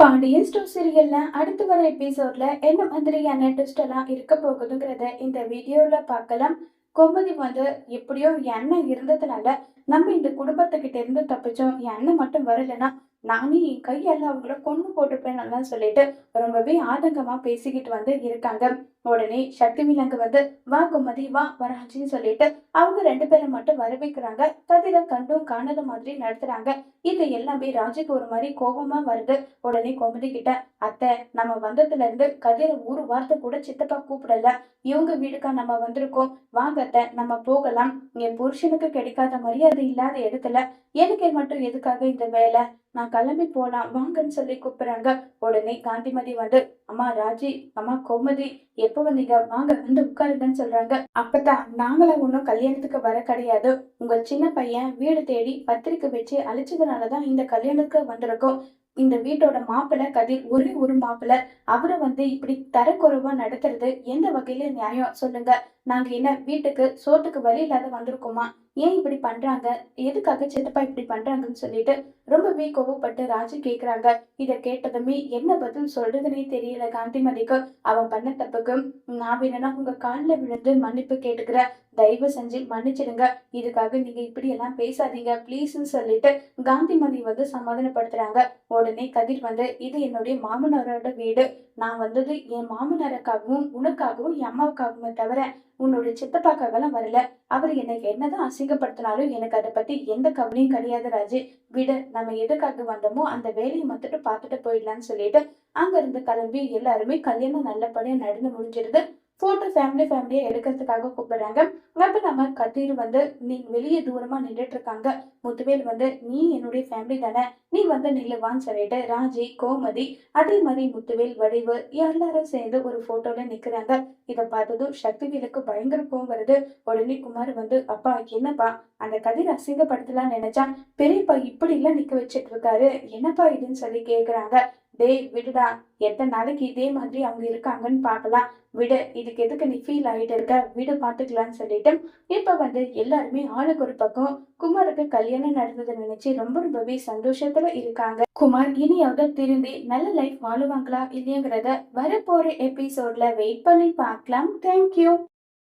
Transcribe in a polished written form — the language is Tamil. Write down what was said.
பாண்டியன் ஸ்டோர் சீரியல்ல அடுத்து வர எபிசோட்ல என்ன மாதிரியான ட்விஸ்ட் எல்லாம் இருக்க போகுதுங்கிறத இந்த வீடியோல பார்க்கலாம். கோமதி வந்து எப்படியோ என் அண்ணன் இருந்ததுனால நம்ம இந்த குடும்பத்துக்கிட்ட இருந்து தப்பிச்சோம். என் அண்ணன் மட்டும் வரலைன்னா நானே என் கையால அவங்கள கொன்னு போட்டுப்பேன் சொல்லிட்டு ரொம்பவே ஆதங்கமா பேசிக்கிட்டு வந்து இருக்காங்க. உடனே சக்தி விலங்கு வந்து வா கோமதி வா வராச்சின்னு சொல்லிட்டு அவங்க 2 பேரும் மட்டும் வர வைக்கிறாங்க. கதிரை கண்டும் காணாத மாதிரி நடத்துறாங்க. இது எல்லாமே ராஜுக்கு ஒரு மாதிரி கோபமா வருது. உடனே கோமதி கிட்ட அத்தை நம்ம வந்ததுல இருந்து கதிரை ஒரு வார்த்தை கூட சித்தப்பா கூப்பிடல. இவங்க வீடுக்கா நம்ம வந்திருக்கோம். வாங்க அத்தை நம்ம போகலாம். என் புருஷனுக்கு கிடைக்காத மரியாதை இல்லாத இடத்துல எனக்கு மட்டும் எதுக்காக இந்த வேலை? நான் கிளம்பி போலாம் வாங்கன்னு சொல்லி கூப்பிடுறாங்க. உடனே காந்திமதி வந்து அம்மா ராஜி அம்மா கோமதி எப்ப வந்தீங்க வாங்க வந்து உட்காருங்கன்னு சொல்றாங்க. அப்பதான் நாங்கள ஒன்னும் கல்யாணத்துக்கு வர கிடையாது. உங்க சின்ன பையன் வீடு தேடி பத்திரிக்கை வச்சு அழைச்சதுனாலதான் இந்த கல்யாணத்துக்கு வந்திருக்கோம். இந்த வீட்டோட மாப்பிள்ளை கதிர் ஒரே ஒரு மாப்பிள்ளை. அவரை வந்து இப்படி தரக்குறைவா நடத்துறது எந்த வகையில நியாயம் சொல்லுங்க. நாங்க என்ன வீட்டுக்கு சோத்துக்கு வழி இல்லாத வந்திருக்கோமா? ஏன் இப்படி பண்றாங்க? எதுக்காக சித்தப்பா இப்படி பண்றாங்கன்னு சொல்லிட்டு ரொம்பவே கோவப்பட்டு ராஜு கேக்குறாங்க. இத கேட்டதுமே என்ன பதில் சொல்றதுன்னே தெரியல காந்திமதிக்கு. அவன் பண்ண தப்புக்கு நான் வேணும்னா உங்க காலில் விழுந்து மன்னிப்பு கேட்டுக்கிறேன். தயவு செஞ்சு மன்னிச்சிடுங்க. இதுக்காக நீங்க இப்படி எல்லாம் பேசாதீங்க ப்ளீஸ்ன்னு சொல்லிட்டு காந்திமதி வந்து சமாதானப்படுத்துறாங்க. உடனே கதிர் வந்து இது என்னுடைய மாமனாரோட வீடு. நான் வந்தது என் மாமனாருக்காகவும் உனக்காகவும் என் அம்மாவுக்காகவும் தவிர உன்னுடைய சித்தப்பாக்காகலாம் வரல. அவர் என்னை என்னதான் அசிங்கப்படுத்தினாலும் எனக்கு அதை பத்தி எந்த கவலையும் கிடையாது ராஜு. விட நம்ம எதுக்காக வந்தோமோ அந்த வேலையை மட்டும் பார்த்துட்டு போயிடலான்னு சொல்லிட்டு அங்க இருந்து கிளம்பி எல்லாருமே கல்யாணம் நல்லபடியா நடந்து முடிஞ்சிருது. போட்டோ ஃபேமிலியா எடுக்கிறதுக்காக கூப்பிடுறாங்க. அப்ப நம்ம கதிர் வந்து நீ வெளியே தூரமா நின்றுட்டு இருக்காங்க. முத்துவேல் வந்து நீ என்னுடைய ஃபேமிலி தானே, நீ வந்து நில்லுவான்னு சொல்லிட்டு ராஜி கோமதி அதே மாதிரி முத்துவேல் வடிவு எல்லாரும் சேர்ந்து ஒரு போட்டோல நிக்கிறாங்க. இதை பார்த்ததும் சக்திவேலுக்கு பயங்கர கோவம் வருது. உடனே குமார் வந்து அப்பா என்னப்பா அந்த கதிர் அசிங்கப்படுத்தலாம்னு நினைச்சா பெரியப்பா இப்படி எல்லாம் நிக்க வச்சிட்டு இருக்காரு, என்னப்பா இதுன்னு சொல்லி கேக்குறாங்க. டேய் விடுடா, எத்தனை நாளைக்கு இதே மாதிரி அவங்க இருக்காங்கன்னு பாக்கலாம். விடு, இதுக்கு எதுக்கு நீ ஃபீல் ஆகிட்டு இருக்க, விடு பாத்துக்கலான்னு சொல்லிட்டு இப்ப வந்து எல்லாருமே ஆளுக்கு ஒரு பக்கம் குமாருக்கு கல்யாணம் நடந்ததை நினைச்சு ரொம்பவே சந்தோஷத்துல இருக்காங்க. குமார் இனியாவது திருந்தி நல்ல லைஃப் வாழுவாங்களா இல்லையங்கிறத வரப்போற எபிசோட்ல வெயிட் பண்ணி பார்க்கலாம். தேங்க்யூ.